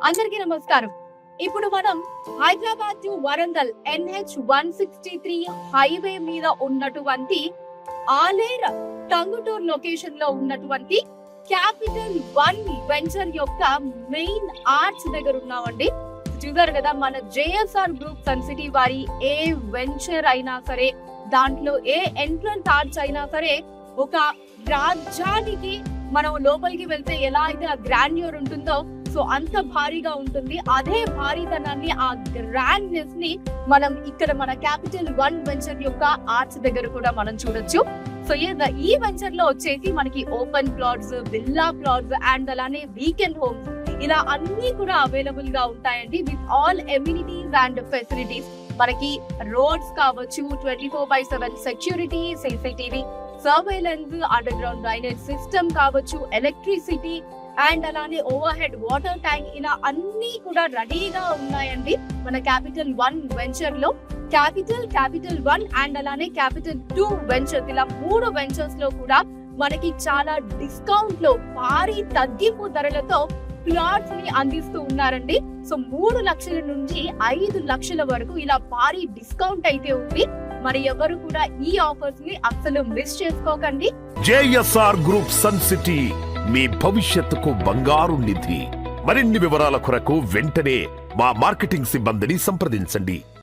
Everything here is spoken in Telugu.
అందరికీ నమస్కారం. ఇప్పుడు మనం Hyderabad to Warangal NH-163 highway మీద ఉన్నటువంటి ఆలేర్ టంగుటూర్ లొకేషన్ లో ఉన్నటువంటి క్యాపిటల్ 1 వెంచర్ యొక్క మెయిన్ ఆర్చ్ దగ్గర ఉన్నామండి. చూసారు కదా, మన JSR గ్రూప్ సన్ సిటీ వారి ఏ వెంచర్ అయినా సరే, దాంట్లో ఏ ఎంట్రన్స్ ఆర్చ్ అయినా సరే, ఒక రాజ్యానికి మనం లోపలికి వెళ్తే ఎలా అయితే ఆ గ్రాండ్యూర్ ఉంటుందో, సో అంత భారీగా ఉంటుంది. అదే భారీతనాన్ని, ఆ గ్రాండ్నెస్ ని మనం ఇక్కడ మన క్యాపిటల్ 1 వెంచర్ యొక్క ఆర్చ్ దగ్గర కూడా మనం చూడొచ్చు. సో ఈ వెంచర్ లో వచ్చేసి మనకి open plots, villa plots and అలానే వీకెండ్ హోమ్స్ ఇలా అన్ని కూడా అవైలబుల్ గా ఉంటాయండి. With all amenities and facilities. మనకి రోడ్స్ కావచ్చు, 24/7 security, CCTV surveillance, under ground drainage system కావచ్చు, ఎలక్ట్రిసిటీ అండ్ అలానే ఓవర్ హెడ్ వాటర్ ట్యాంక్, ఇలా అన్ని కూడా రెడీగా ఉన్నాయండి మన క్యాపిటల్ 1 వెంచర్ లో. క్యాపిటల్ 1 అండ్ అలానే క్యాపిటల్ 2 వెంచర్స్, ఇలా 3 వెంచర్స్ లో కూడా మనకి చాలా డిస్కౌంట్ లో భారీ తగ్గింపు ధరలతో ప్లాట్స్ ని అందిస్తూ ఉన్నారండి. సో 3 లక్షల నుంచి 5 లక్షల వరకు ఇలా భారీ డిస్కౌంట్ అయితే ఉంది. మరి ఎవరు కూడా ఈ ఆఫర్స్ ని అస్సలు మిస్ చేసుకోకండి. JSR గ్రూప్ సన్ సిటీ, మీ భవిష్యత్తుకు బంగారు నిధి. మరిన్ని వివరాల కొరకు వెంటనే మా మార్కెటింగ్ సిబ్బందిని సంప్రదించండి.